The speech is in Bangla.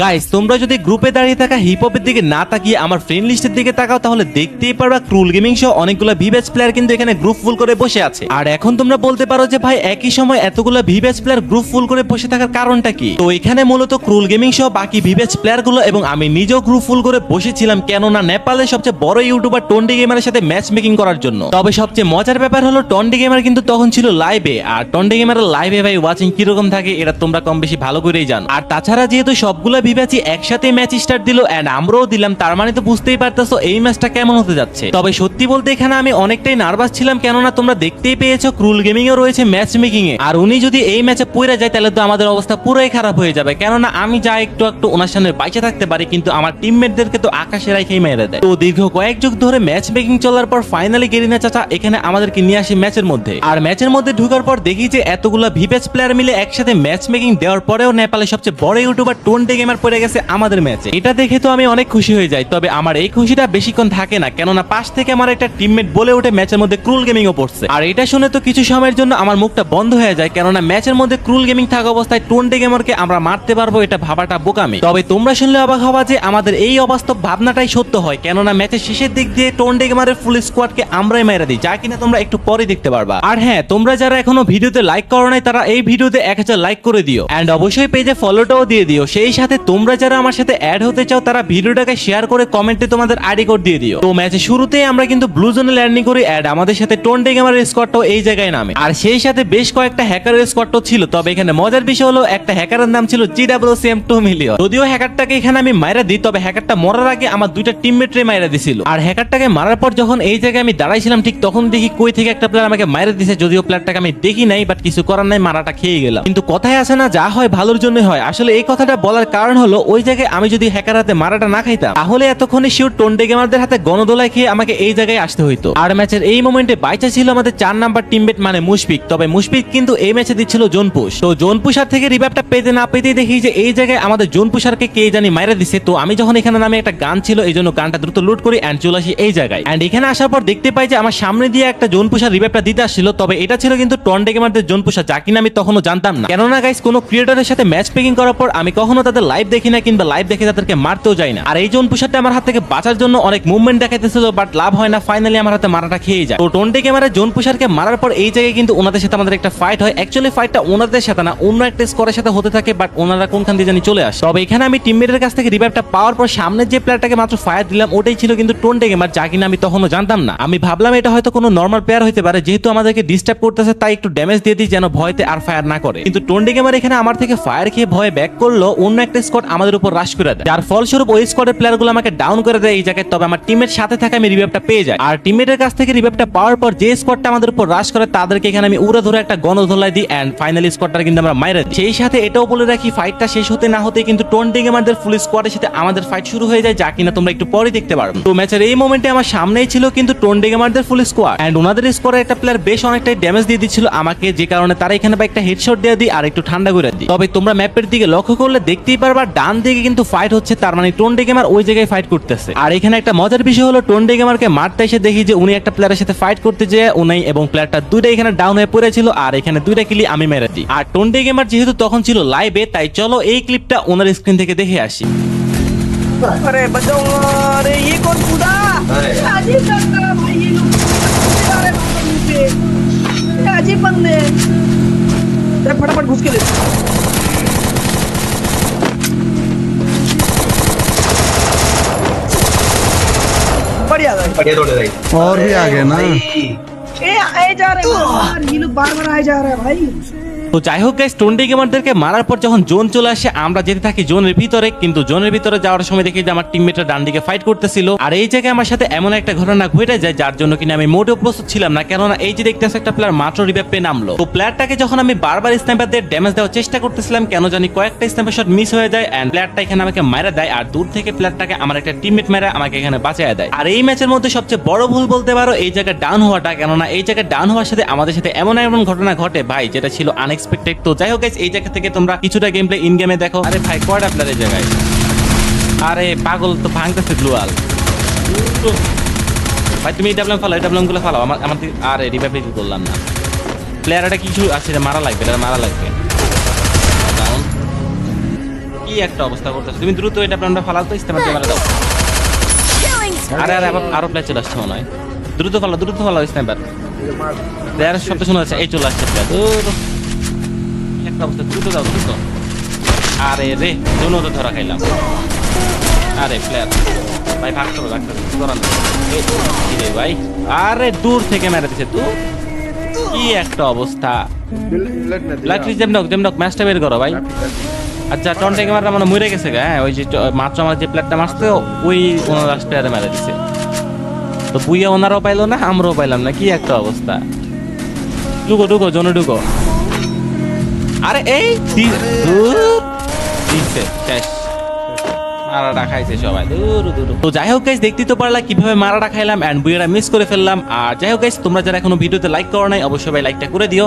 গাইস তোমরা যদি গ্রুপে দাঁড়িয়ে থাকা হিপ হপের দিকে না তাকিয়ে আমার ফ্রেন্ড লিস্টের দিকে তাকাও তাহলে দেখতেই পারবা ক্রুল গেমিং সহ অনেকগুলো ভিভেজ প্লেয়ার কিন্তু এখানে গ্রুপ ফুল করে বসে আছে। আর এখন তোমরা বলতে পারো যে ভাই একই সময় এতগুলো ভিভেজ প্লেয়ার গ্রুপ ফুল করে বসে থাকার কারণটা কি? তো এখানে মূলত ক্রুল গেমিং সহ বাকি ভিভেজ প্লেয়ার গুলো এবং আমি নিজেও গ্রুপ ফুল করে বসেছিলাম, কেননা নেপালের সবচেয়ে বড় ইউটিউবার টন্ডি গেমারের সাথে ম্যাচ মেকিং করার জন্য। তবে সবচেয়ে মজার ব্যাপার হলো টন্ডি গেমার কিন্তু তখন ছিল লাইভে, আর টন্ডি গেমারের লাইভে ভাই ওয়াচিং কিরকম থাকে এটা তোমরা কম বেশি ভালো করেই জানো। আর তাছাড়া যেহেতু সবগুলো ভিভেজই একসাথে ম্যাচ স্টার্ট দিল এন্ড আমরাও দিলাম, তার মানে তো বুঝতেই পারতেছো এই ম্যাচটা কেমন হতে যাচ্ছে। তবে সত্যি বলতে এখানে আমি অনেকটাই নার্ভাস ছিলাম, কেননা তোমরা দেখতেই পেয়েছো ক্রুল গেমিং এও রয়েছে ম্যাচ মেকিং এ, আর উনি যদি এই ম্যাচে পড়ে যায় তাহলে তো আমাদের অবস্থা পুরোই খারাপ হয়ে যাবে। কেননা আমি যা একটু ওনার সামনে বাইচে থাকতে পারি, কিন্তু আমার টিমমেটদেরকে তো আকাশে রাখেই মেরে দেয়। তো দীর্ঘ কয়েক যুগ ধরে ম্যাচ মেকিং চলার পর ফাইনালি গেরিনা চাচা এখানে আমাদেরকে নিয়ে আসে ম্যাচের মধ্যে। আর ম্যাচের মধ্যে ঢোকার পর দেখি যে এতগুলা ভিভেজ প্লেয়ার মিলে একসাথে ম্যাচ মেকিং দেওয়ার পরেও নেপালের সবচেয়ে বড় ইউটিউবার টন্ডি গেমার পড়ে গেছে আমাদের ম্যাচে। এটা দেখে তো আমি অনেক খুশি হয়ে যাই, তবে আমার এই খুশিটা বেশিক্ষণ থাকে না, কেননা পাশ থেকে আমার একটা টিমমেট বলে ওঠে ম্যাচের মধ্যে ক্রুল গেমিং ও পড়ছে। আর এটা শুনে তো কিছু সময়ের জন্য আমার মুখটা বন্ধ হয়ে যায়, কেননা ম্যাচের মধ্যে ক্রুল গেমিং থাকা অবস্থায় টন্ডি গেমারকে আমরা মারতে পারবো এটা ভাবাটা বোকামি। তবে তোমরা শুনলে অবাক হবা যে আমাদের এই অবাস্তব ভাবনাটাই সত্য হয়, কেননা ম্যাচের শেষের দিক দিয়ে টন্ডি গেমারের ফুল স্কোয়াডকে আমরাই মেরে দিই, যা কিনা তোমরা একটু পরে দেখতে পারবা। আর হ্যাঁ, তোমরা যারা এখনো ভিডিওতে লাইক করো নাই তারা এই ভিডিওতে 1000 লাইক করে দিও এন্ড অবশ্যই পেজে ফলোটাও দিয়ে দিও। সেই সাথে তোমরা যারা আমার সাথে অ্যাড হতে চাও তারা ভিডিওটাকে শেয়ার করে কমেন্টে তোমাদের আইডি কোড দিয়ে দিও। তো ম্যাচের শুরুতেই আমরা কিন্তু ব্লু জোনে ল্যান্ডিং করি এন্ড আমাদের সাথে টন্ডি গেমারের স্কোয়াডটাও এই জায়গায় নামে, আর সেই সাথে বেশ কয়েকটা হ্যাকারের স্কোয়াডও ছিল। তবে এখানে মজার বিষয় হলো একটা হ্যাকারের নাম ছিল GWCM 2 মিলিয়ন। যদিও হ্যাকারটাকে এখানে আমি মাইরা দিই, তবে হ্যাকারটা মরার আগে আমার দুইটা টিমমেটরে মাইরা দিছিল। আর হ্যাকারটাকে মারার পর যখন এই জায়গায় আমি দাঁড়াইছিলাম ঠিক তখন দেখি কই থেকে একটা প্লেয়ার আমাকে মাইরা দিছে। যদিও প্লেয়ারটাকে আমি দেখি নাই, বাট কিছু করার নাই, মারাটা খেয়ে গেলাম। কিন্তু কথায় আছে না, যা হয় ভালোর জন্যই হয়। আসলে এই কথাটা বলার কারণ হলো ওই জায়গায় আমি যদি হ্যাকার হাতে মারাটা না খাইতাম তাহলে এতক্ষণে শিওর টন্ডি গেমারদের হাতে গণদোলাই খেয়ে আমাকে এই জায়গায় আসতে হইতো। আর ম্যাচের এই মোমেন্টে বাইচা ছিল আমাদের 4 নাম্বার টিমমেট মানে মুশফিক। তবে মুশফিক কিন্তু এই ম্যাচে দিচ্ছিল জোন পুশ। তো জোন পুশার থেকে রিভাইভটা পেতে না পেতেই দেখি যে এই জায়গায় আমাদের জোন পুশারকে কে জানি মাইরা দিছে। তো আমি যখন এখানে নামে একটা গান ছিল, এই জন্য গানটা দ্রুত লুট করি এন্ড চলে আসি এই জায়গায়। এন্ড এখানে আসার পর দেখতে পাই যে আমার সামনে দিয়ে একটা জোন পুশার রিভাইভটা দিতে আসছিল। তবে এটা ছিল কিন্তু টন্ডি গেমারদের জোন পুশার, যা কিনা আমি তখনও জানতাম না। কেননা গাইস কোনো ক্রিয়েটরের সাথে ম্যাচ পেকিং করার পর আমি কখনো তাদের লাইভ দেখি না, কিংবা লাইভ দেখে তাদেরকে মারতেও যাই না। আর এই জোন পুশারটা আমার হাত থেকে বাঁচার জন্য অনেক মুভমেন্ট দেখাইতেছিল, বাট লাভ হয় না, ফাইনালি আমার হাতে মারাটা খেয়ে যায়। তো টন্ডি গেমারের জোন পুশারকে মারার পর এই জায়গায় কিন্তু ওনাদের সাথে আমাদের একটা ফাইট হয়। অ্যাকচুয়ালি ফাইটটা ওনাদের সাথে না, অন্য একটা স্কোয়ারের সাথে হতে থাকে, বাট ওনারা কোনখান দিয়ে জানি চলে আসে। তবে এখানে আমি টিমমেটের কাছ থেকে রিভাইভটা পাওয়ার পর সামনে যে প্লেয়ারটাকে মাত্র ফায়ার দিলাম ওটাই ছিল কিন্তু টন্ডি গেমার, যা কিনা আমি তখনও জানতাম না। আমি ভাবলাম এটা হয়তো কোনো নর্মাল প্লেয়ার হইতে পারে, যেহেতু আমাদেরকে ডিস্টার্ব করতেছে তাই একটু ড্যামেজ দিয়ে দিই যেন ভয়তে আর ফায়ার না করে। কিন্তু টন্ডি গেমার এখানে আমার থেকে ফায়ার খেয়ে ভয়ে ব্যাক করলো, অন্য একটা স্কোয়াড আমাদের উপর রাশ করে দেয়, যার ফলস্বরূপ ওই স্কোয়াডের প্লেয়ারগুলো আমাকে ডাউন করে দেয় এই জায়গায়। তবে আমার টিমের সাথে থাকা আমি রিভাইভটা পেয়ে যাই। আর টিমের কাছ থেকে রিভাইভটা পাওয়ার পর যে স্কোয়াডটা আমাদের উপর রাশ করে তাদেরকে এখানে আমি উড়ে ধরে একটা গণধোলাই দিই এন্ড ফাইনালি স্কোয়াডটা কিন্তু আমরা মাইরা দিই। সেই সাথে এটাও বলে রাখি ফাইটটা শেষ হতে না হতে কিন্তু টন্ডি গেমারদের ফুল স্কোয়াডের সাথে আমাদের ফাইট শুরু হয়ে যায়, যা কিনা তোমরা একটু পরে দেখতে পারবে। তো ম্যাচের এই মোমেন্টে আমার সামনেই ছিল কিন্তু টন্ডি গেমারদের ফুল স্কোয়াড এন্ড ওনাদের স্কোয়াডে একটা প্লেয়ার বেশ অনেকটাই ড্যামেজ দিয়ে দিচ্ছিল আমাকে, যে কারণে তারা এখানে একটা হেডশট দিয়ে দিই আর একটু ঠান্ডা করে দিই। তবে তোমরা ম্যাপের দিকে লক্ষ্য করলে দেখতেই পারবা ডান দিকে কিন্তু ফাইট হচ্ছে, তার মানে টন্ডি গেমার ওই জায়গায় ফাইট করতেছে। আর এখানে একটা মজার বিষয় হলো টন্ডি গেমারকে মারতে এসে দেখি যে উনি একটা প্লেয়ারের সাথে ফাইট করতে যেয়ে উনি এবং প্লেয়ারটা দুইটা এখানে ডাউন হয়ে পড়েছিল, আর এখানে দুইটা কিলি আমি মেরে দিই। আর টন্ডি গেমার যেহেতু তখন ছিল লাইভে, তাই চলো এই ক্লিপটা ওনার স্ক্রিন থেকে দেখে আসি। अरे बचाओ, अरे ये कौन कूदा? अजीब लगता है भाई, ये लोग अरे नीचे ये अजीब बंदे हैं। अरे फटाफट घुस के ले। बढ़िया थोड़े राइट और भी आगे ना। ए आए जा रहे हैं यार, ये लोग बार बार आए जा रहे हैं भाई। তো যাই হোক গাইস, টন্ডি গেমারদেরকে মারার পর যখন জোন চলে আসে আমরা যেতে থাকি জোনের ভিতরে, কিন্তু জোনের ভিতরে যাওয়ার সময় দেখি যে আমার টিমমেটরা ডান দিকে ফাইট করতেছিল। আর এই জায়গায় আমার সাথে এমন একটা ঘটনা ঘটে যায় যার জন্য কিনা আমি মোটেও প্রস্তুত ছিলাম না, কেননা এই যে দেখতেছে একটা প্লেয়ার মাত্র রিভাইভ পেয়ে নামলো। তো প্লেয়ারটাকে যখন আমি বারবার স্নাইপার দিয়ে ড্যামেজ দেওয়ার চেষ্টা করতেছিলাম, কেন জানি কয়েকটা স্নাইপার শট মিস হয়ে যায় এন্ড প্লেয়ারটা এখানে আমাকে মারা দেয়। আর দূর থেকে প্লেয়ারটাকে আমার একটা টিমমেট মেরে আমাকে এখানে বাঁচিয়ে দেয়। আর এই ম্যাচের মধ্যে সবচেয়ে বড় ভুল বলতে পারো এই জায়গায় ডাউন হওয়াটা, কেননা এই জায়গায় ডাউন হওয়ার সাথে আমাদের সাথে এমন এমন ঘটনা ঘটে ভাই যেটা ছিল আনএক্সপেক্টেড। তো যাই হোক গাইস, এই জায়গা থেকে তোমরা কিছুটা গেম প্লে ইন গেমে দেখো। আরে ভাই কয়টা প্লেয়ার এই জায়গায়, আরে পাগল তো ভাঙতেছে গ্লুয়াল ভাই। তুমি এই ডাবলাম ফালাও, এই ডাবলাম গুলো ফালাও আমার। আরে রিভাইভ করলাম না, প্লেয়ারটা কিছু আছে মারা লাগবে, মারা লাগবে। কি একটা অবস্থা করতেছো তুমি, দ্রুত এটা প্ল্যানটা ফালাও তো, ইস্তেমার দিয়ে মারা দাও। আরে আরে আরো প্লেয়ার চলে আসছে মনে হয়, দ্রুত ফালাও স্নাইপার। প্লেয়ারের শব্দ শোনা যাচ্ছে, এই চলে আসছে প্লেয়ার। কি একটা অবস্থা, দ্রুত যাও দ্রুত। আরে রে দুনো তো ধরা খাইলাম। আরে প্লেয়ার ভাই ভাগতে হবে কি করার নেই। এই, কি রে ভাই, আরে দূর থেকে মেরে দিছে তুই, কি একটা অবস্থা। লাইট্রি জেমডক ম্যাচটা বের করো ভাই। আচ্ছা টন্টে ক্যামেরা মানে মরে গেছে গা, হ্যাঁ ওই যে মাত্র আমার যে প্লেয়ারটা মারছে ওই ওনার লাস্ট প্লেয়ারে মেরে দিছে, তো বুইয়া ওনারাও পাইলো না আমরাও পাইলাম না, কি একটা অবস্থা। ঢুকো জোনে ঢুকো। আরে এই দিছে শেষ, মারাটা খাইছে সবাই দূর। তো যাই হোক গাইস, দেখতেই তো পারলা কিভাবে মারাটা খাইলাম এন্ড বুইয়াটা মিস করে ফেললাম। আর যাই হোক গাইস, তোমরা যারা এখনো ভিডিওতে লাইক করো নাই অবশ্যই ভাই লাইকটা করে দিও।